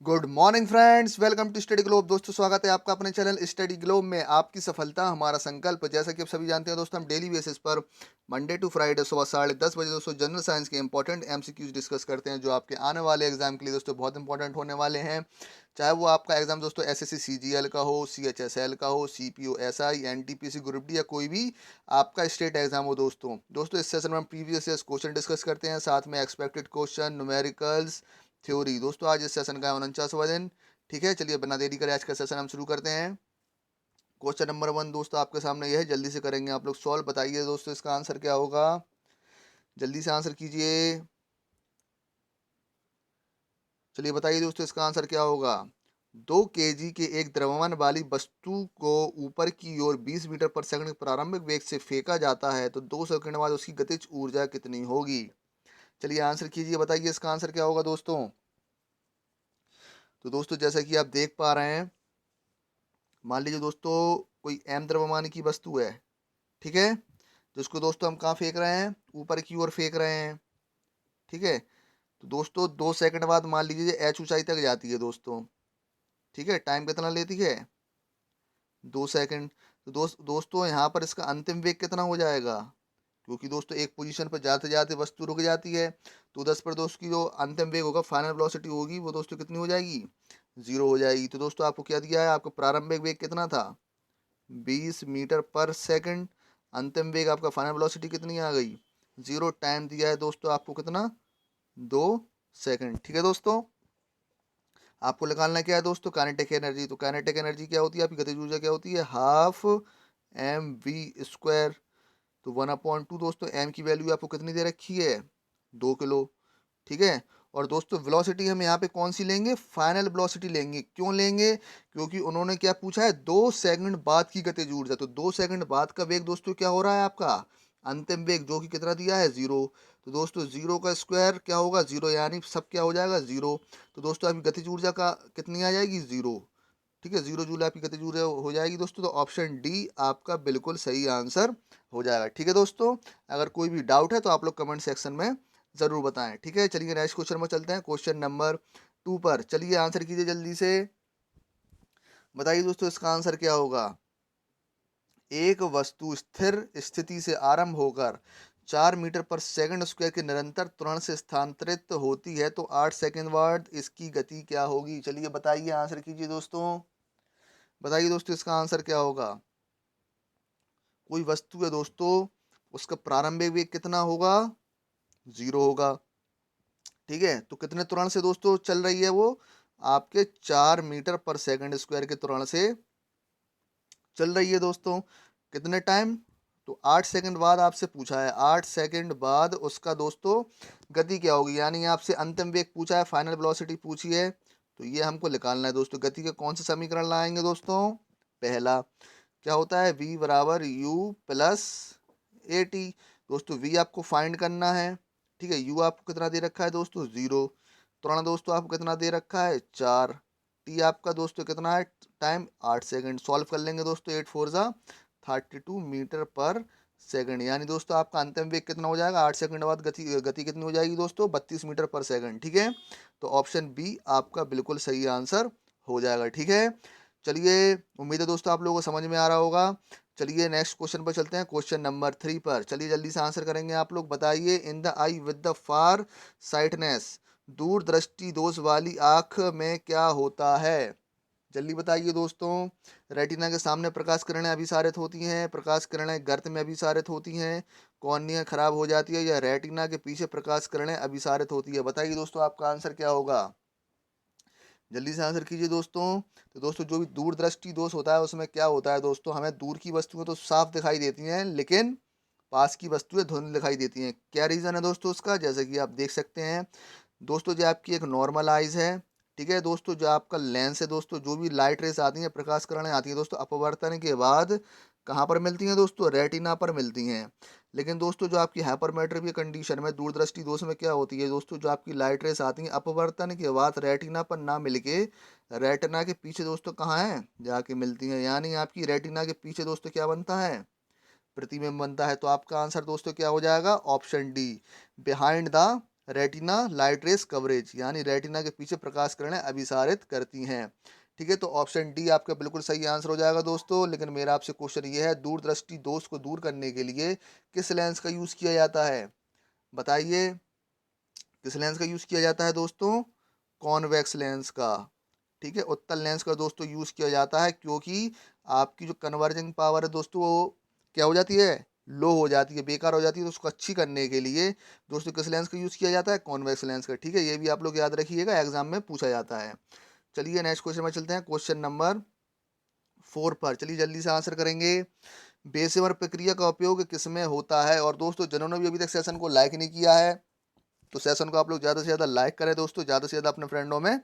Good morning friends, welcome to Study Globe. दोस्तों स्वागत है आपका अपने चैनल स्टडी ग्लोब में। आपकी सफलता हमारा संकल्प। जैसा कि आप सभी जानते हैं दोस्तों, हम डेली बेसिस पर मंडे टू फ्राइडे सुबह 10:30 बजे दोस्तों जनरल साइंस के इंपॉर्टेंट एमसीक्यूज डिस्कस करते हैं, जो आपके आने वाले एग्जाम के लिए दोस्तों बहुत इंपॉर्टेंट होने वाले हैं। चाहे वो आपका एग्जाम दोस्तों एसएससी सीजीएल का हो, सीएचएसएल का हो, CPO SI, NTPC group D या कोई भी आपका स्टेट एग्जाम हो। दोस्तों इस सेशन में हम प्रीवियस ईयर क्वेश्चन डिस्कस करते हैं, साथ में एक्सपेक्टेड क्वेश्चन, न्यूमेरिकल्स, थ्योरी। दोस्तों आज इस सेशन का है 49वां दिन। ठीक है, चलिए बिना देरी करे आज का सेशन हम शुरू करते हैं। क्वेश्चन नंबर 1 दोस्तों आपके सामने यह है, जल्दी से करेंगे आप लोग सॉल्व। बताइए दोस्तों इसका आंसर क्या होगा, जल्दी से आंसर कीजिए। चलिए बताइए दोस्तों इसका आंसर क्या होगा। 2 केजी के एक द्रव्यमान वाली वस्तु को ऊपर की ओर 20 मीटर पर सेकंड के प्रारंभिक वेग से फेंका जाता है, तो 2 सेकंड बाद उसकी गतिज ऊर्जा कितनी होगी। चलिए आंसर कीजिए, बताइए इसका आंसर क्या होगा दोस्तों। तो दोस्तों जैसा कि आप देख पा रहे हैं, मान लीजिए दोस्तों कोई एम द्रव्यमान की वस्तु है, ठीक है, जिसको दोस्तों हम कहाँ फेंक रहे हैं, ऊपर की ओर फेंक रहे हैं। ठीक है, तो दोस्तों 2 सेकंड बाद मान लीजिए एच ऊंचाई तक जाती है दोस्तों। ठीक है, टाइम कितना लेती है, 2 सेकंड। तो दोस्तों यहाँ पर इसका अंतिम वेग कितना हो जाएगा, क्योंकि दोस्तों एक पोजीशन पर जाते जाते वस्तु रुक जाती है, तो 10 पर दोस्तों की जो अंतिम वेग होगा, फाइनल वेलोसिटी होगी, वो दोस्तों कितनी हो जाएगी, 0 हो जाएगी। तो दोस्तों आपको क्या दिया है, आपको प्रारंभिक वेग कितना था, 20 मीटर पर सेकंड। अंतिम वेग आपका फाइनल वेलोसिटी कितनी आ गई, 0। टाइम दिया है दोस्तों आपको कितना, 2 सेकंड। ठीक है दोस्तों, आपको निकालना क्या है दोस्तों, काइनेटिक एनर्जी। तो काइनेटिक एनर्जी क्या होती है, आपकी गतिज ऊर्जा क्या होती है, हाफ एम वी स्क्वायर। तो 1/2 दोस्तों, एम की वैल्यू आपको कितनी दे रखी है, 2 किलो। ठीक है, और दोस्तों वेलोसिटी हम यहाँ पे कौन सी लेंगे, फाइनल वेलोसिटी लेंगे। क्यों लेंगे, क्योंकि उन्होंने क्या पूछा है, 2 सेकंड बाद की गतिज ऊर्जा। तो 2 सेकंड बाद का वेग दोस्तों क्या हो रहा है आपका, अंतिम वेग, जो कि कितना दिया है, 0। तो दोस्तों 0 का स्क्वायर क्या होगा, 0, यानी सब क्या हो जाएगा, 0। तो दोस्तों आपकी गतिज ऊर्जा का कितनी आ जाएगी, 0। ठीक है, 0 जूल आपकी गतिज ऊर्जा हो जाएगी दोस्तों। तो ऑप्शन डी आपका बिल्कुल सही आंसर हो जाएगा। ठीक है दोस्तों, अगर कोई भी डाउट है तो आप लोग कमेंट सेक्शन में जरूर बताएं। ठीक है, चलिए नेक्स्ट क्वेश्चन में चलते हैं, क्वेश्चन नंबर 2 पर। चलिए आंसर कीजिए जल्दी से, बताइए दोस्तों इसका आंसर क्या होगा। एक वस्तु स्थिर स्थिति से आरंभ होकर 4 मीटर पर सेकंड स्क्वायर के निरंतर त्वरण से स्थानांतरित होती है, तो 8 सेकंड बाद इसकी गति क्या होगी। चलिए बताइए, आंसर कीजिए दोस्तों। बताइए दोस्तों इसका आंसर क्या होगा। कोई वस्तु है दोस्तों, उसका प्रारंभिक वेग कितना होगा, 0 होगा। ठीक है, तो कितने त्वरण से दोस्तों चल रही है वो, आपके 4 मीटर पर सेकंड स्क्वायर के त्वरण से चल रही है दोस्तों। कितने टाइम, तो 8 सेकंड बाद आपसे पूछा है, 8 सेकंड बाद उसका दोस्तों गति क्या होगी। यानी आपसे अंतिम वेग पूछा है, फाइनल वेलोसिटी पूछी है, तो ये हमको निकालना है दोस्तों। गति के कौन से समीकरण लाएंगे दोस्तों, पहला क्या होता है, v बराबर u प्लस ए टी। दोस्तों v आपको फाइंड करना है। ठीक है, u आपको कितना दे रखा है दोस्तों, 0। त्वरण दोस्तों आपको कितना दे रखा है, 4। टी आपका दोस्तों कितना है, टाइम 8 सेकंड। सॉल्व कर लेंगे दोस्तों, 8 4 जा 32 मीटर पर सेकंड। यानी दोस्तों आपका अंतिम वेग कितना हो जाएगा, 8 सेकंड बाद गति गति कितनी हो जाएगी दोस्तों, 32 मीटर पर सेकंड। ठीक है, तो ऑप्शन बी आपका बिल्कुल सही आंसर हो जाएगा। ठीक है, चलिए उम्मीद है दोस्तों आप लोगों को समझ में आ रहा होगा। चलिए नेक्स्ट क्वेश्चन पर चलते हैं, क्वेश्चन नंबर 3 पर। चलिए जल्दी से आंसर करेंगे आप लोग। बताइए, in the eye with the far sightedness, दूरदृष्टि दोष वाली आंख में क्या होता है। जल्दी बताइए दोस्तों। रेटिना के सामने प्रकाश किरणें अभिसारित होती हैं, प्रकाश किरणें गर्त में अभिसारित होती हैं, कॉर्निया खराब हो जाती है, या रेटिना के पीछे प्रकाश किरणें अभिसारित होती है। बताइए दोस्तों आपका आंसर क्या होगा, जल्दी से आंसर कीजिए दोस्तों। तो दोस्तों जो भी दूरदृष्टि दोष होता है, उसमें क्या होता है दोस्तों, हमें दूर की वस्तुएं तो साफ दिखाई देती हैं, लेकिन पास की वस्तुएं धुंधली दिखाई देती हैं। क्या रीज़न है दोस्तों उसका, जैसे कि आप देख सकते हैं दोस्तों, जो आपकी एक नॉर्मल आइज है। ठीक है दोस्तों, जो आपका लेंस है दोस्तों, जो भी लाइट रेस आती हैं, प्रकाश किरणें आती हैं दोस्तों, अपवर्तन के बाद कहाँ पर मिलती हैं दोस्तों, रेटिना पर मिलती हैं। लेकिन दोस्तों जो आपकी हाइपरमेट्रिक की कंडीशन में, दूरदृष्टि दोष में क्या होती है दोस्तों, जो आपकी लाइट रेस आती हैं अपवर्तन के बाद रेटिना पर ना मिलके रेटिना के पीछे दोस्तों कहाँ है, जाके मिलती हैं। यानी आपकी रेटिना के पीछे दोस्तों क्या बनता है, प्रतिबिंब बनता है। तो आपका आंसर दोस्तों क्या हो जाएगा, option D, behind the retina light rays coverage, यानी रेटिना के पीछे प्रकाश किरणें अभिसारित करती हैं। ठीक है, तो ऑप्शन डी आपका बिल्कुल सही आंसर हो जाएगा दोस्तों। लेकिन मेरा आपसे क्वेश्चन ये है, दूरदृष्टि दोष को दूर करने के लिए किस लेंस का यूज किया जाता है? बताइए, किस लेंस का यूज किया जाता है दोस्तों? कॉन्वेक्स लेंस का। ठीक है, उत्तल लेंस का दोस्तों यूज किया जाता है, क्योंकि आपकी जो कन्वर्जिंग पावर है दोस्तों वो क्या हो जाती है? लो हो जाती है, बेकार हो जाती है। तो उसको अच्छी करने के लिए दोस्तों किस लेंस का यूज किया जाता है? कॉन्वेक्स लेंस का। ठीक है, ये भी आप लोग याद रखिएगा, एग्जाम में पूछा जाता है। चलिए नेक्स्ट क्वेश्चन में चलते हैं, क्वेश्चन नंबर 4 पर। चलिए जल्दी से आंसर करेंगे। बेशमर प्रक्रिया का उपयोग किसमें होता है? और दोस्तों जिन्होंने भी अभी तक सेशन को लाइक नहीं किया है, तो सेशन को आप लोग ज़्यादा से ज़्यादा लाइक करें दोस्तों, ज़्यादा से ज़्यादा अपने फ्रेंडों में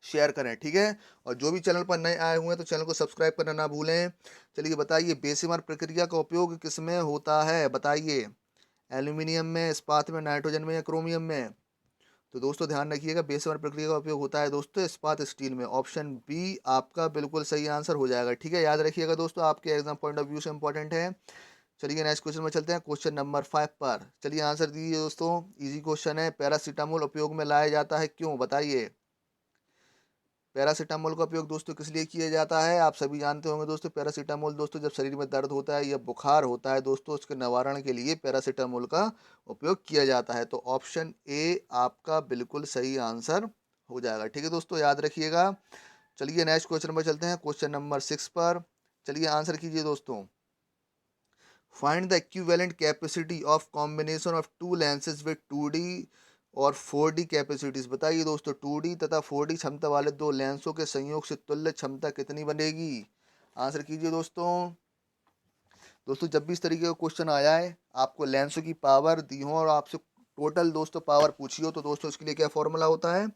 शेयर करें। ठीक है, और जो भी चैनल पर नए आए हुए हैं तो चैनल को सब्सक्राइब करना ना भूलें। चलिए बताइए, बेशमर प्रक्रिया का उपयोग किसमें होता है? बताइए, एल्यूमिनियम में, इस्पात में, नाइट्रोजन में या क्रोमियम में? तो दोस्तों ध्यान रखिएगा, बेशमर प्रक्रिया का उपयोग होता है दोस्तों इस्पात स्टील में। ऑप्शन बी आपका बिल्कुल सही आंसर हो जाएगा। ठीक है, याद रखिएगा दोस्तों, आपके एग्जाम पॉइंट ऑफ व्यू से इंपॉर्टेंट है। चलिए नेक्स्ट क्वेश्चन में चलते हैं, क्वेश्चन नंबर 5 पर। चलिए आंसर दीजिए दोस्तों, इजी क्वेश्चन है। पैरासीटामोल उपयोग में लाया जाता है, क्यों? बताइए, पैरासीटामोल का उपयोग दोस्तों किस लिए किया जाता है? आप सभी जानते होंगे दोस्तों, पैरासीटामोल दोस्तों जब शरीर में दर्द होता है या बुखार होता है दोस्तों, उसके निवारण के लिए पैरासीटामोल का उपयोग किया जाता है। तो ऑप्शन ए आपका बिल्कुल सही आंसर हो जाएगा। ठीक है दोस्तों, याद रखिएगा। चलिए नेक्स्ट क्वेश्चन पर चलते हैं, क्वेश्चन नंबर 6 पर। चलिए आंसर कीजिए दोस्तों। Find the equivalent capacity of combination of to lenses with 2D और 4D कैपेसिटीज। बताइए दोस्तों, 2D तथा 4D क्षमता वाले दो लेंसों के संयोग से तुल्य क्षमता कितनी बनेगी? आंसर कीजिए दोस्तों। दोस्तों जब भी इस तरीके का क्वेश्चन आया है, आपको लेंसों की पावर दी हो और आपसे टोटल दोस्तों पावर पूछी हो, तो दोस्तों इसके लिए क्या फॉर्मूला होता है?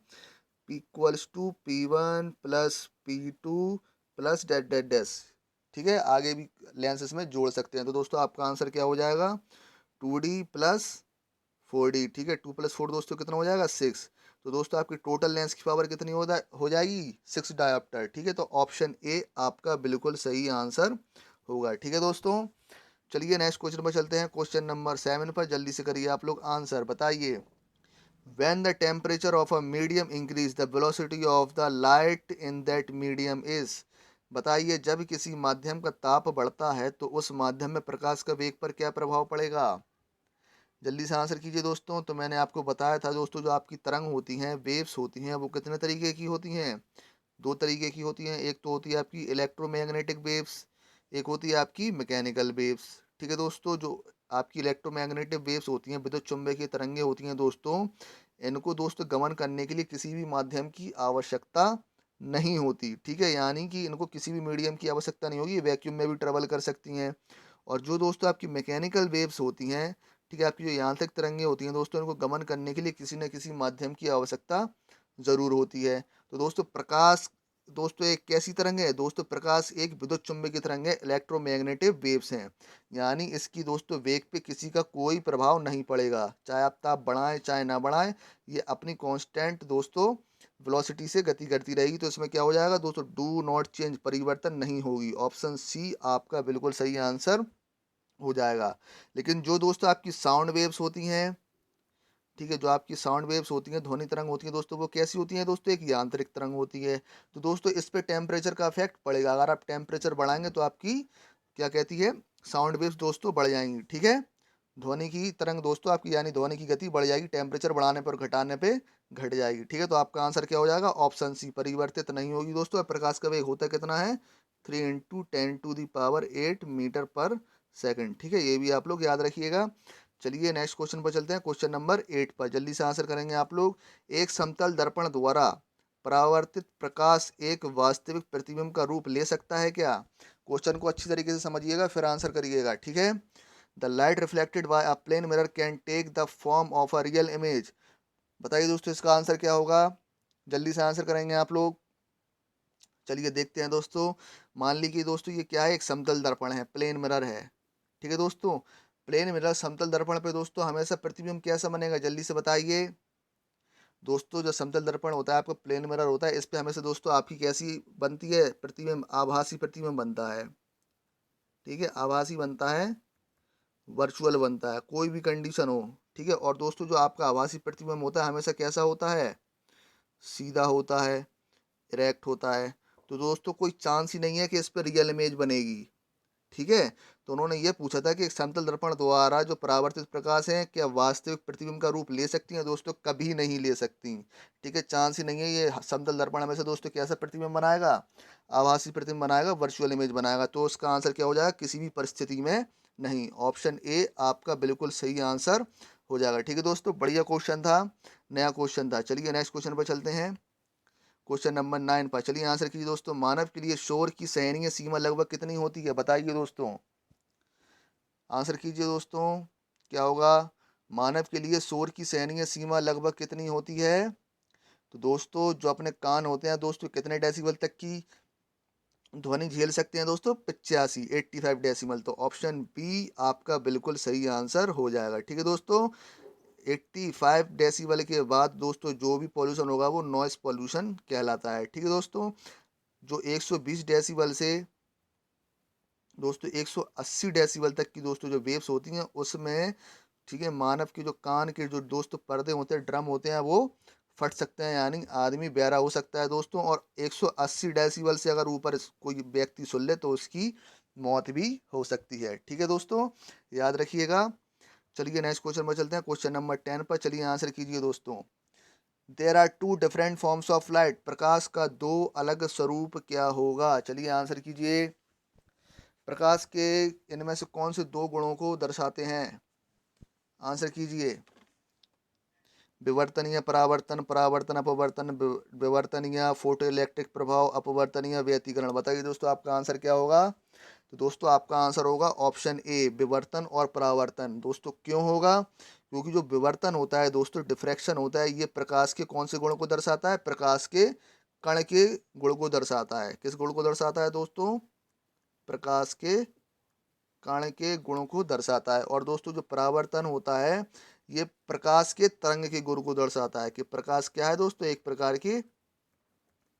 P equals to P1 plus P2 plus dot dot dash. ठीक है, आगे भी लेंस में जोड़ सकते हैं। तो दोस्तों आपका आंसर क्या हो जाएगा? 2D plus 4D। ठीक है, 2 प्लस 4 दोस्तों कितना हो जाएगा? 6। तो दोस्तों आपकी टोटल लेंस की पावर कितनी हो जाएगी? 6 डायोप्टर। ठीक है, तो ऑप्शन ए आपका बिल्कुल सही आंसर होगा। ठीक है दोस्तों, चलिए नेक्स्ट क्वेश्चन पर चलते हैं, क्वेश्चन नंबर 7 पर। जल्दी से करिए आप लोग आंसर। बताइए, when the temperature of a medium increase the velocity of the light in that medium is। बताइए, जब किसी माध्यम का ताप बढ़ता है तो उस माध्यम में प्रकाश का वेग पर क्या प्रभाव पड़ेगा? जल्दी से आंसर कीजिए दोस्तों। तो मैंने आपको बताया था दोस्तों, जो आपकी तरंग होती हैं, वेव्स होती हैं, वो कितने तरीके की होती हैं? दो तरीके की होती हैं। एक तो होती है आपकी इलेक्ट्रोमैग्नेटिक वेव्स, एक होती है आपकी मैकेनिकल वेव्स। ठीक है दोस्तों, जो आपकी इलेक्ट्रोमैग्नेटिक वेव्स होती हैं, विद्युत चुम्बकीय तरंगे होती हैं दोस्तों, इनको दोस्तों गमन करने के लिए किसी भी माध्यम की आवश्यकता नहीं होती। ठीक है, यानी कि इनको किसी भी मीडियम की आवश्यकता नहीं होगी, वैक्यूम में भी ट्रेवल कर सकती हैं। और जो दोस्तों आपकी मैकेनिकल वेव्स होती हैं, ठीक है, आपकी जो यांत्रिक तरंगे होती हैं दोस्तों, इनको गमन करने के लिए किसी न किसी माध्यम की आवश्यकता ज़रूर होती है। तो दोस्तों प्रकाश दोस्तों एक कैसी तरंग है? दोस्तों प्रकाश एक विद्युत चुम्बकीय तरंग है, इलेक्ट्रोमैग्नेटिक वेव्स हैं। यानी इसकी दोस्तों वेग पे किसी का कोई प्रभाव नहीं पड़ेगा, चाहे आप ताप बढ़ाएं चाहे ना बढ़ाएं, ये अपनी कांस्टेंट दोस्तों वेलोसिटी से गति करती रहेगी। तो इसमें क्या हो जाएगा दोस्तों? डू नॉट चेंज, परिवर्तन नहीं होगी। ऑप्शन सी आपका बिल्कुल सही आंसर हो जाएगा। लेकिन जो दोस्तों आपकी साउंड वेव्स होती हैं, ठीक है, जो आपकी साउंड वेव्स होती हैं, ध्वनि तरंग होती है दोस्तों, वो कैसी होती हैं दोस्तों? एक यांत्रिक तरंग होती है। तो दोस्तों इस पे टेम्परेचर का इफेक्ट पड़ेगा। अगर आप टेम्परेचर बढ़ाएंगे तो आपकी क्या कहती है, साउंड वेव्स दोस्तों बढ़ जाएंगी। ठीक है, ध्वनि की तरंग दोस्तों आपकी, यानी ध्वनि की गति बढ़ जाएगी, टेम्परेचर बढ़ाने पर घटाने पे घट जाएगी। ठीक है, तो आपका आंसर क्या हो जाएगा? ऑप्शन सी, परिवर्तित नहीं होगी दोस्तों। प्रकाश का वेग होता कितना है? 3 × 10⁸ मीटर पर सेकंड। ठीक है, ये भी आप लोग याद रखिएगा। चलिए नेक्स्ट क्वेश्चन पर चलते हैं, क्वेश्चन नंबर 8 पर। जल्दी से आंसर करेंगे आप लोग। एक समतल दर्पण द्वारा परावर्तित प्रकाश एक वास्तविक प्रतिबिंब का रूप ले सकता है क्या? क्वेश्चन को अच्छी तरीके से समझिएगा, फिर आंसर करिएगा। ठीक है, the light reflected by a plane mirror can take the form of a real image. बताइए दोस्तों इसका आंसर क्या होगा? जल्दी से आंसर करेंगे आप लोग। चलिए देखते हैं दोस्तों। मान लीजिए दोस्तों ये क्या है? एक समतल दर्पण है, प्लेन मिरर है। ठीक है दोस्तों, प्लेन मिरर समतल दर्पण पे दोस्तों हमेशा प्रतिबिंब कैसा बनेगा? जल्दी से बताइए दोस्तों। जो समतल दर्पण होता है आपका, प्लेन मिरर होता है, इस पे हमेशा दोस्तों आपकी कैसी बनती है? प्रतिबिंब, आभासी प्रतिबिंब बनता है। ठीक है, आभासी बनता है, वर्चुअल बनता है, कोई भी कंडीशन हो। ठीक है। और दोस्तों जो आपका आभासी प्रतिबिंब होता है हमेशा कैसा होता है, सीधा होता है, इरेक्ट होता है। तो दोस्तों कोई चांस ही नहीं है कि इस पर रियल इमेज बनेगी। ठीक है। तो उन्होंने ये पूछा था कि एक समतल दर्पण द्वारा जो परावर्तित प्रकाश है क्या वास्तविक प्रतिबिंब का रूप ले सकती हैं, दोस्तों कभी नहीं ले सकती। ठीक है, चांस ही नहीं है। ये समतल दर्पण हमें से दोस्तों कैसा प्रतिबिंब बनाएगा, आभासी प्रतिबिंब बनाएगा, वर्चुअल इमेज बनाएगा। तो उसका आंसर क्या हो जाएगा, किसी भी परिस्थिति में नहीं। ऑप्शन ए आपका बिल्कुल सही आंसर हो जाएगा। ठीक है दोस्तों, बढ़िया क्वेश्चन था, नया क्वेश्चन था। चलिए नेक्स्ट क्वेश्चन पर चलते हैं। क्वेश्चन नंबर 9 पर चलिए आंसर कीजिए दोस्तों। मानव के लिए शोर की सहनीय सीमा लगभग कितनी होती है, बताइए दोस्तों, आंसर कीजिए दोस्तों। क्या होगा, मानव के लिए शोर की सहनीय सीमा लगभग कितनी होती है। तो दोस्तों जो अपने कान होते हैं दोस्तों कितने डेसिबल तक की ध्वनि झेल सकते हैं दोस्तों, 85, 85 डेसिबल। तो ऑप्शन बी आपका बिल्कुल सही आंसर हो जाएगा। ठीक है दोस्तों, 85 डेसिबल के बाद दोस्तों जो भी पॉल्यूशन होगा वो नॉइस पॉल्यूशन कहलाता है। ठीक है दोस्तों, जो 120 डेसिबल से दोस्तों 180 डेसिबल तक की दोस्तों जो वेव्स होती हैं उसमें, ठीक है, मानव के जो कान के जो दोस्तों पर्दे होते हैं, ड्रम होते हैं, वो फट सकते हैं, यानी आदमी बहरा हो सकता है दोस्तों। और 180 डेसिबल से अगर ऊपर कोई व्यक्ति सुन ले तो उसकी मौत भी हो सकती है। ठीक है दोस्तों, याद रखिएगा। चलिए नेक्स्ट क्वेश्चन पर चलते हैं, क्वेश्चन नंबर 10 पर। चलिए आंसर कीजिए दोस्तों। There are two different forms of light, प्रकाश का दो अलग स्वरूप क्या होगा। चलिए आंसर कीजिए। प्रकाश के इनमें से कौन से दो गुणों को दर्शाते हैं, आंसर कीजिए। विवर्तनीय परावर्तन, परावर्तन अपवर्तन, विवर्तनीय फोटो इलेक्ट्रिक प्रभाव, अपवर्तनीय व्यतिकरण। बताइए दोस्तों आपका आंसर क्या होगा। तो दोस्तों आपका आंसर होगा ऑप्शन ए, विवर्तन और परावर्तन। दोस्तों क्यों होगा, क्योंकि जो विवर्तन होता है दोस्तों, डिफ्रैक्शन होता है, ये प्रकाश के कौन से गुणों को दर्शाता है, प्रकाश के कण के गुण को दर्शाता है। किस गुण को दर्शाता है दोस्तों, प्रकाश के कण के गुणों को दर्शाता है। और दोस्तों जो परावर्तन होता है ये प्रकाश के तरंग के गुण को दर्शाता है, कि प्रकाश क्या है दोस्तों, एक प्रकार की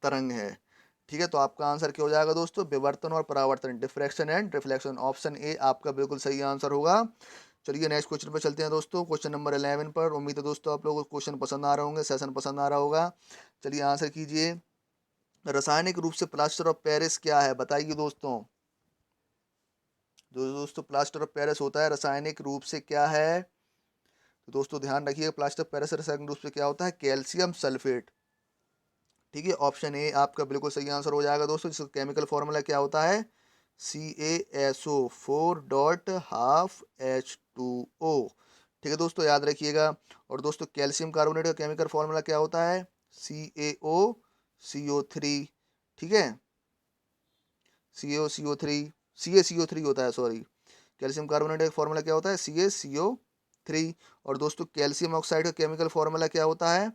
तरंग है। ठीक है, तो आपका आंसर क्या हो जाएगा दोस्तों, विवर्तन और परावर्तन, diffraction and reflection. Option A आपका बिल्कुल सही आंसर होगा। चलिए नेक्स्ट क्वेश्चन पर चलते हैं दोस्तों, क्वेश्चन नंबर 11 पर। उम्मीद है दोस्तों आप लोगों को क्वेश्चन पसंद आ रहे होंगे, सेशन पसंद आ रहा होगा। चलिए आंसर कीजिए। रासायनिक रूप से प्लास्टर ऑफ पेरिस क्या है, बताइए दोस्तों। जो दोस्तों प्लास्टर ऑफ पेरिस होता है रासायनिक रूप से क्या है, तो दोस्तों ध्यान रखिए, प्लास्टर ऑफ पेरिस रासायनिक रूप से क्या होता है, कैल्शियम सल्फेट। ठीक है, ऑप्शन ए आपका बिल्कुल सही आंसर हो जाएगा दोस्तों। जिसका केमिकल फॉर्मूला क्या होता है, CaSO4.12H2O। ठीक है दोस्तों, याद रखिएगा। और दोस्तों कैल्शियम कार्बोनेट का केमिकल फॉर्मूला क्या होता है, CaOCO3। ठीक है, CaCO3 होता है, सॉरी। कैल्शियम कार्बोनेट का फॉर्मूला क्या होता है, CaCO3। और दोस्तों कैल्शियम ऑक्साइड का केमिकल फॉर्मूला क्या होता है,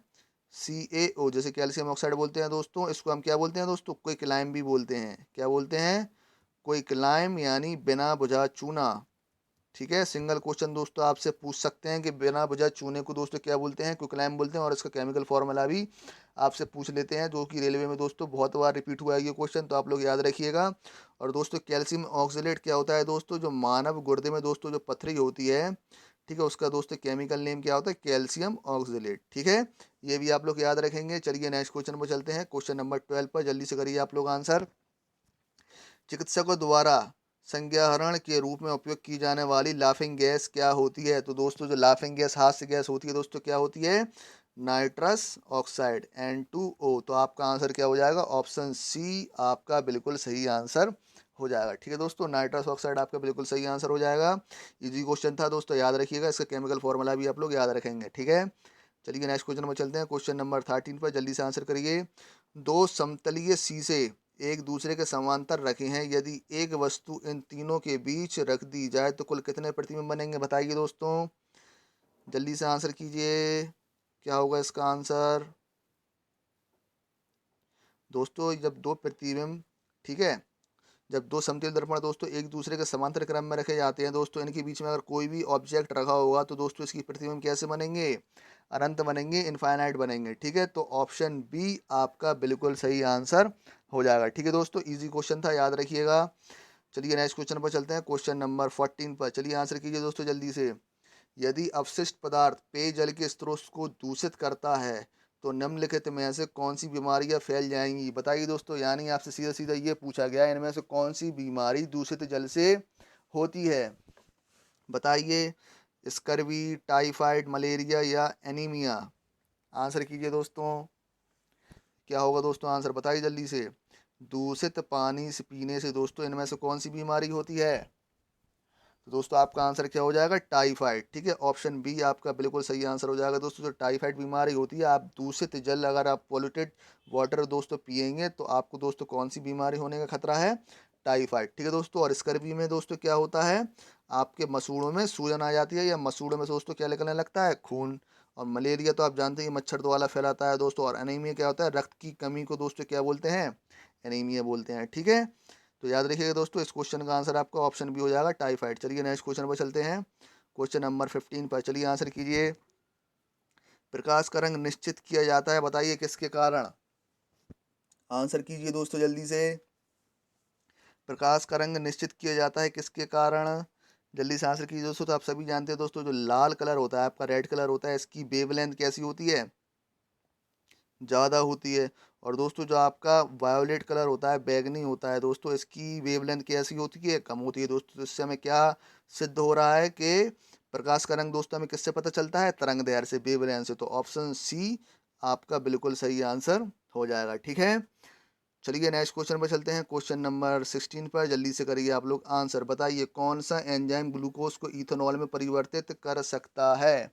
CaO। जैसे कैल्शियम ऑक्साइड बोलते हैं दोस्तों, इसको हम क्या बोलते हैं दोस्तों, क्विकलाइम भी बोलते हैं। क्या बोलते हैं, क्विकलाइम, यानी बिना बुझा चूना। ठीक है, सिंगल क्वेश्चन दोस्तों आपसे पूछ सकते हैं कि बिना बुझा चूने को दोस्तों क्या बोलते हैं, क्विकलाइम बोलते हैं। और इसका केमिकल फॉर्मूला भी आपसे पूछ लेते हैं, जो कि रेलवे में दोस्तों बहुत बार रिपीट हुआ है ये क्वेश्चन, तो आप लोग याद रखिएगा। और दोस्तों कैल्शियम ऑक्सलेट क्या होता है दोस्तों, जो मानव गुर्दे में दोस्तों जो पथरी होती है, ठीक है, उसका दोस्तों केमिकल नेम क्या होता है, कैल्शियम ऑक्सलेट। ठीक है, ये भी आप लोग याद रखेंगे। चलिए नेक्स्ट क्वेश्चन पर चलते हैं, क्वेश्चन नंबर 12 पर। जल्दी से करिए आप लोग आंसर। चिकित्सकों द्वारा संज्ञाहरण के रूप में उपयोग की जाने वाली लाफिंग गैस क्या होती है। तो दोस्तों जो लाफिंग गैस, हास्य गैस होती है दोस्तों, क्या होती है, नाइट्रस ऑक्साइड, N2O। तो आपका आंसर क्या हो जाएगा, ऑप्शन सी आपका बिल्कुल सही आंसर हो जाएगा। ठीक है दोस्तों, नाइट्रस ऑक्साइड आपका बिल्कुल सही आंसर हो जाएगा। इजी क्वेश्चन था दोस्तों, याद रखिएगा। इसका केमिकल फॉर्मूला भी आप लोग याद रखेंगे। ठीक है, चलिए नेक्स्ट क्वेश्चन में चलते हैं, क्वेश्चन नंबर 13 पर। जल्दी से आंसर करिए। दो समतलीय शीशे एक दूसरे के समांतर रखे हैं, यदि एक वस्तु इन तीनों के बीच रख दी जाए तो कुल कितने प्रतिबिंब बनेंगे, बताइए दोस्तों। जल्दी से आंसर कीजिए, क्या होगा इसका आंसर। दोस्तों जब दो प्रतिबिंब, ठीक है, जब दो समतल दर्पण दोस्तों एक दूसरे के समांतर क्रम में रखे जाते हैं दोस्तों, इनके बीच में अगर कोई भी ऑब्जेक्ट रखा होगा तो दोस्तों इसकी प्रतिबिंब कैसे बनेंगे, अनंत बनेंगे, इनफाइनाइट बनेंगे। ठीक है, तो ऑप्शन बी आपका बिल्कुल सही आंसर हो जाएगा। ठीक है दोस्तों, इजी क्वेश्चन था, याद रखिएगा। चलिए नेक्स्ट क्वेश्चन पर चलते हैं, क्वेश्चन नंबर 14 पर। चलिए आंसर कीजिए दोस्तों जल्दी से। यदि अपशिष्ट पदार्थ पेयजल के स्रोत को दूषित करता है तो निम्नलिखित में से कौन सी बीमारियां फैल जाएंगी। बताइए दोस्तों, यानी आपसे सीधा सीधा ये पूछा गया इनमें से कौन सी बीमारी दूषित जल से होती है। बताइए, स्कर्वी, टाइफाइड, मलेरिया या एनीमिया। आंसर कीजिए दोस्तों, क्या होगा दोस्तों आंसर बताइए जल्दी से। दूषित पानी से पीने से दोस्तों इनमें से कौन सी बीमारी होती है। तो दोस्तों आपका आंसर क्या हो जाएगा, टाइफाइड। ठीक है, ऑप्शन बी आपका बिल्कुल सही आंसर हो जाएगा दोस्तों। जो टाइफाइड बीमारी होती है, आप दूषित जल अगर आप पॉल्यूटेड वाटर दोस्तों पिएंगे तो आपको दोस्तों कौन सी बीमारी होने का खतरा है, टाइफाइड। ठीक है दोस्तों, और स्कर्वी में दोस्तों क्या होता है, आपके मसूड़ों में सूजन आ जाती है या मसूड़ों में दोस्तों क्या निकलने लगता है, खून। और मलेरिया तो आप जानते हैं मच्छर द्वारा फैलाता है दोस्तों। और एनीमिया क्या होता है, रक्त की कमी को दोस्तों क्या बोलते हैं, एनीमिया बोलते हैं। ठीक है, तो याद रखिएगा दोस्तों, इस क्वेश्चन का आंसर आपका ऑप्शन बी हो जाएगा, टाइफाइड। चलिए नेक्स्ट क्वेश्चन पर चलते हैं, क्वेश्चन नंबर 15 पर। चलिए आंसर कीजिए। प्रकाश का रंग निश्चित किया जाता है, बताइए किसके कारण। आंसर कीजिए दोस्तों जल्दी से। प्रकाश का रंग निश्चित किया जाता है किसके कारण, जल्दी से आंसर कीजिए दोस्तों। तो आप सभी जानते हैं दोस्तों, जो लाल कलर होता है आपका, रेड कलर होता है, इसकी वेवलेंथ कैसी होती है, ज़्यादा होती है। और दोस्तों जो आपका वायोलेट कलर होता है, बैगनी होता है दोस्तों, इसकी वेवलेंथ कैसी होती है, कम होती है दोस्तों। तो इससे हमें क्या सिद्ध हो रहा है कि प्रकाश का रंग दोस्तों हमें किससे पता चलता है, तरंग दैर्ध्य से, वेवलेंथ से। तो ऑप्शन सी आपका बिल्कुल सही आंसर हो जाएगा। ठीक है, चलिए नेक्स्ट क्वेश्चन पर चलते हैं, क्वेश्चन नंबर 16 पर। जल्दी से करिए आप लोग आंसर। बताइए कौन सा एंजाइम ग्लूकोज को इथेनॉल में परिवर्तित कर सकता है।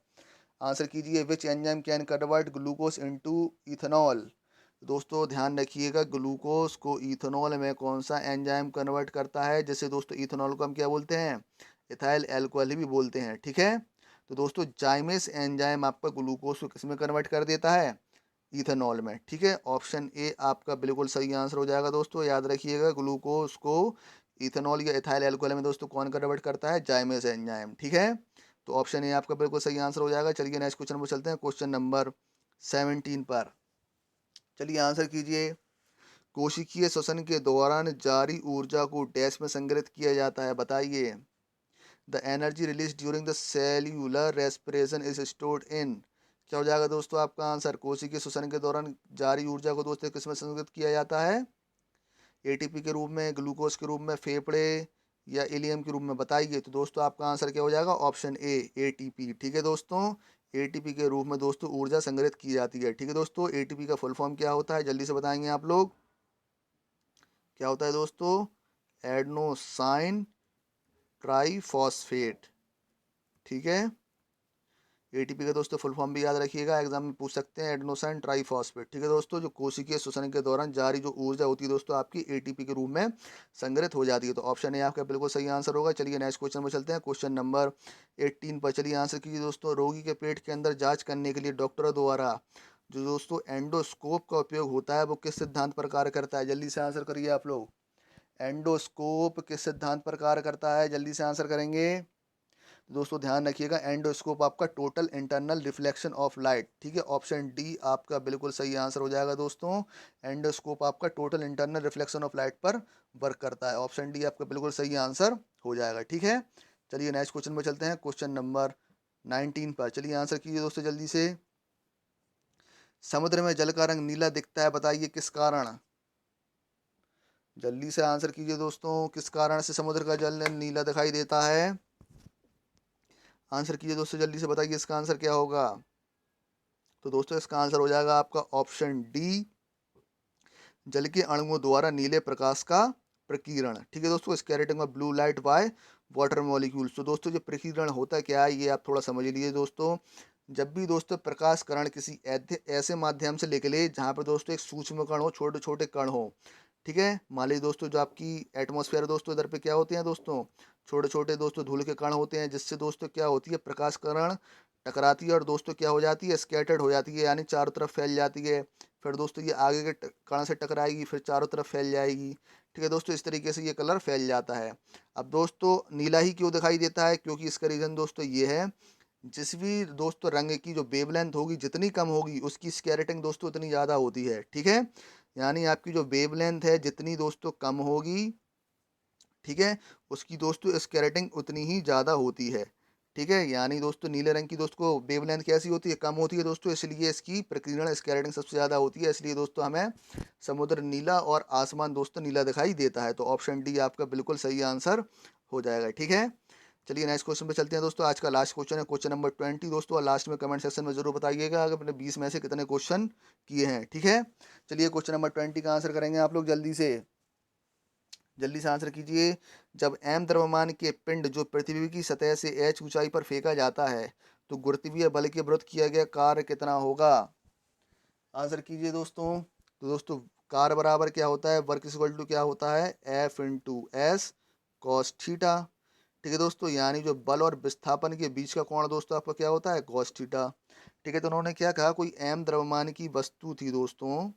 आंसर कीजिए, which enzyme can convert glucose into ethanol. दोस्तों ध्यान रखिएगा, ग्लूकोज को इथेनॉल में कौन सा एंजाइम कन्वर्ट करता है, जैसे दोस्तों इथेनॉल को हम क्या बोलते हैं, इथाइल अल्कोहल भी बोलते हैं। ठीक है, तो दोस्तों जाइमेस एंजाइम आपका ग्लूकोज को किस में कन्वर्ट कर देता है, इथेनॉल में। ठीक है, ऑप्शन ए आपका बिल्कुल सही आंसर हो जाएगा दोस्तों। याद रखिएगा, ग्लूकोज को इथेनॉल या इथाइल अल्कोहल में दोस्तों कौन कन्वर्ट करता है, जाइमेस एंजाइम। ठीक है, तो ऑप्शन ए आपका बिल्कुल सही आंसर हो जाएगा। चलिए नेक्स्ट क्वेश्चन पर चलते हैं, क्वेश्चन नंबर 17 पर। चलिए आंसर कीजिए। कोशिकीय श्वसन के दौरान जारी ऊर्जा को डैश में संग्रहित किया जाता है, बताइए। The energy release during the cellular respiration is stored in. क्या हो जाएगा दोस्तों आपका आंसर, कोशिकीय श्वसन के दौरान जारी ऊर्जा को दोस्तों किस में संग्रहित किया जाता है, एटीपी के रूप में, ग्लूकोज के रूप में, फेफड़े या इलियम के रूप में। बताइए, तो दोस्तों आपका आंसर क्या हो जाएगा, ऑप्शन ए एटीपी। ठीक है दोस्तों, एटीपी के रूप में दोस्तों ऊर्जा संग्रहित की जाती है। ठीक है दोस्तों, एटीपी का फुल फॉर्म क्या होता है, जल्दी से बताएंगे आप लोग, क्या होता है दोस्तों, एडनोसाइन ट्राईफॉस्फेट। ठीक है, एटीपी का दोस्तों फुल फॉर्म भी याद रखिएगा, एग्जाम में पूछ सकते हैं, एडेनोसिन ट्राइफॉस्फेट। ठीक है दोस्तों, जो कोशिकीय श्वसन के दौरान जारी जो ऊर्जा होती है दोस्तों आपकी एटीपी के रूप में संग्रहित हो जाती है। तो ऑप्शन ए आपका बिल्कुल सही आंसर होगा। चलिए नेक्स्ट क्वेश्चन पर चलते हैं, क्वेश्चन नंबर 18 पर। चलिए आंसर कीजिए दोस्तों। रोगी के पेट के अंदर जाँच करने के लिए डॉक्टरों द्वारा जो दोस्तों एंडोस्कोप का उपयोग होता है वो किस सिद्धांत पर कार्य करता है, जल्दी से आंसर करिए आप लोग। एंडोस्कोप किस सिद्धांत पर कार्य करता है, जल्दी से आंसर करेंगे। दोस्तों ध्यान रखिएगा, एंडोस्कोप आपका total internal reflection of light. ठीक है, ऑप्शन डी आपका बिल्कुल सही आंसर हो जाएगा दोस्तों। एंडोस्कोप आपका total internal reflection of light पर वर्क करता है, ऑप्शन डी आपका बिल्कुल सही आंसर हो जाएगा। ठीक है, चलिए नेक्स्ट क्वेश्चन पर चलते हैं, क्वेश्चन नंबर 19 पर। चलिए आंसर कीजिए दोस्तों जल्दी से। समुद्र में जल का रंग नीला दिखता है, बताइए किस कारण। जल्दी से आंसर कीजिए दोस्तों, किस कारण से समुद्र का जल नीला दिखाई देता है। आंसर कीजिए दोस्तों जल्दी से, बताइए इसका आंसर क्या होगा। तो दोस्तों इसका आंसर हो जाएगा आपका ऑप्शन डी, जल के अणुओं द्वारा नीले प्रकाश का प्रकीर्ण। ठीक है दोस्तों, इसके रेटिंग में blue light by water molecules. तो दोस्तों जो प्रकीर्ण होता क्या है ये आप थोड़ा समझ लीजिए दोस्तों। जब भी दोस्तों प्रकाश कण किसी ऐसे माध्यम से निकले जहाँ पर दोस्तों एक सूक्ष्म कण हो, छोटे छोटे कण हो। ठीक है, मान लीजिए दोस्तों जो आपकी एटमॉस्फेयर दोस्तों इधर पे क्या होते हैं दोस्तों, छोटे छोटे दोस्तों धूल के कण होते हैं, जिससे दोस्तों क्या होती है, प्रकाश कण टकराती है और दोस्तों क्या हो जाती है, स्कैटर्ड हो जाती है, यानी चारों तरफ फैल जाती है। फिर दोस्तों ये आगे के कण से टकराएगी, फिर चारों तरफ फैल जाएगी। ठीक है दोस्तों, इस तरीके से ये कलर फैल जाता है। अब दोस्तों नीला ही क्यों दिखाई देता है, क्योंकि इसका रीज़न दोस्तों ये है, जिस भी दोस्तों रंग की जो वेवलेंथ होगी जितनी कम होगी उसकी स्कैटरिंग दोस्तों उतनी ज़्यादा होती है। ठीक है, यानी आपकी जो वेवलेंथ है जितनी दोस्तों कम होगी, ठीक है, उसकी दोस्तों स्कैटरिंग उतनी ही ज़्यादा होती है। ठीक है, यानी दोस्तों नीले रंग की दोस्तों वेवलेंथ कैसी होती है, कम होती है दोस्तों, इसलिए इसकी प्रकीर्णन स्कैटरिंग सबसे ज़्यादा होती है, इसलिए दोस्तों हमें समुद्र नीला और आसमान दोस्तों नीला दिखाई देता है। तो ऑप्शन डी आपका बिल्कुल सही आंसर हो जाएगा। ठीक है, चलिए नेक्स्ट क्वेश्चन पे चलते हैं दोस्तों। आज का लास्ट क्वेश्चन है क्वेश्चन नंबर 20 दोस्तों, और लास्ट में कमेंट सेक्शन में जरूर बताइएगा अगर आपने 20 में से कितने क्वेश्चन किए हैं। ठीक है, चलिए क्वेश्चन नंबर 20 का आंसर करेंगे आप लोग जल्दी से आंसर कीजिए। जब m द्रव्यमान के पिंड जो पृथ्वी की सतह से h ऊंचाई पर फेंका जाता है तो गुरुत्वीय बल के विरुद्ध किया गया कार्य कितना होगा? आंसर कीजिए दोस्तों। तो दोस्तों कार्य बराबर क्या होता है, वर्क इक्वल टू क्या होता है, F into S cos theta. ठीक है दोस्तों, यानी जो बल और विस्थापन के बीच का कोण दोस्तों आपका क्या होता है, कॉस थीटा। ठीक है, तो उन्होंने क्या कहा, कोई m द्रव्यमान की वस्तु थी दोस्तों,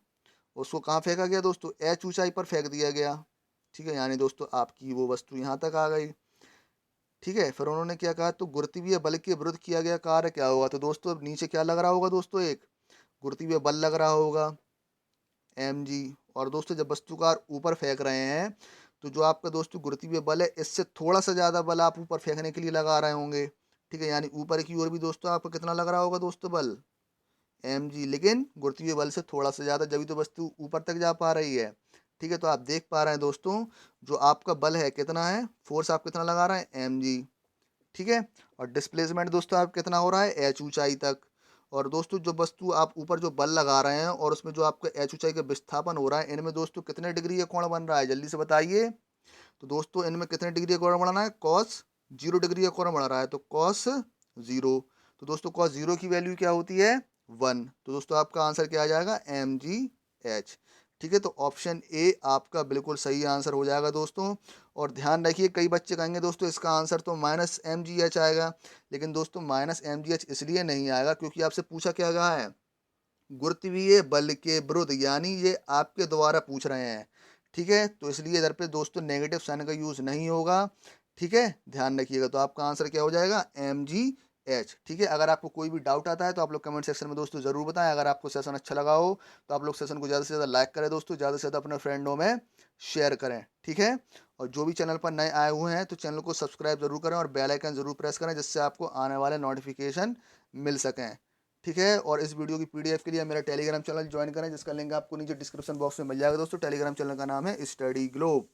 उसको कहाँ फेंका गया दोस्तों, h ऊंचाई पर फेंक दिया गया। ठीक है, यानी दोस्तों आपकी वो वस्तु यहाँ तक आ गई। ठीक है, फिर उन्होंने क्या कहा, तो गुरुत्वीय बल के विरुद्ध किया गया कार्य क्या होगा? तो दोस्तों अब नीचे क्या लग रहा होगा दोस्तों, एक गुरुत्वीय बल लग रहा होगा mg। और दोस्तों जब वस्तुकार ऊपर फेंक रहे हैं तो जो आपका दोस्तों गुरुत्वीय बल है, इससे थोड़ा सा ज़्यादा बल आप ऊपर फेंकने के लिए लगा रहे होंगे। ठीक है, यानी ऊपर की ओर भी दोस्तों आपको कितना लग रहा होगा दोस्तों बल, mg, लेकिन गुरुत्वीय बल से थोड़ा सा ज़्यादा, जब तो वस्तु ऊपर तक जा पा रही है। ठीक है, तो आप देख पा रहे हैं दोस्तों जो आपका बल है कितना है, फोर्स आप कितना लगा रहे हैं, mg। ठीक है, और डिस्प्लेसमेंट दोस्तों आप कितना हो रहा है, h ऊंचाई तक। और दोस्तों जो वस्तु आप ऊपर जो बल लगा रहे हैं और उसमें जो आपका h ऊंचाई का विस्थापन हो रहा है, इनमें दोस्तों कितने डिग्री का कोण बन रहा है, जल्दी से बताइए। तो दोस्तों इनमें कितने डिग्री का कोण बन रहा है, कॉस 0 डिग्री का कोण बन रहा है, तो कॉस 0। तो दोस्तों कॉस 0 की वैल्यू क्या होती है, 1। तो दोस्तों आपका आंसर क्या आ जाएगा, mgh। ठीक है, तो ऑप्शन ए आपका बिल्कुल सही आंसर हो जाएगा दोस्तों। और ध्यान रखिए, कई बच्चे कहेंगे दोस्तों इसका आंसर तो माइनस mgh आएगा, लेकिन दोस्तों माइनस mgh इसलिए नहीं आएगा क्योंकि आपसे पूछा क्या गया है, गुरुत्वीय बल के विरुद्ध, यानी ये आपके द्वारा पूछ रहे हैं। ठीक है, तो इसलिए इधर पे दोस्तों नेगेटिव साइन का यूज नहीं होगा। ठीक है, ध्यान रखिएगा। तो आपका आंसर क्या हो जाएगा, mgh। ठीक है, अगर आपको कोई भी डाउट आता है तो आप लोग कमेंट सेक्शन में दोस्तों जरूर बताएं। अगर आपको सेशन अच्छा लगा हो तो आप लोग सेशन को ज़्यादा से ज़्यादा लाइक करें दोस्तों, ज़्यादा से ज़्यादा अपने फ्रेंडों में शेयर करें। ठीक है, और जो भी चैनल पर नए आए हुए हैं तो चैनल को सब्सक्राइब जरूर करें और बेल आइकन जरूर प्रेस करें, जिससे आपको आने वाले नोटिफिकेशन मिल सकें। ठीक है, और इस वीडियो की पीडीएफ के लिए मेरा टेलीग्राम चैनल ज्वाइन करें, जिसका लिंक आपको नीचे डिस्क्रिप्शन बॉक्स में मिल जाएगा दोस्तों। टेलीग्राम चैनल का नाम है स्टडी ग्लोब।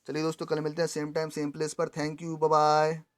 चलिए दोस्तों, कल मिलते हैं सेम टाइम सेम प्लेस पर। Thank you, bye bye.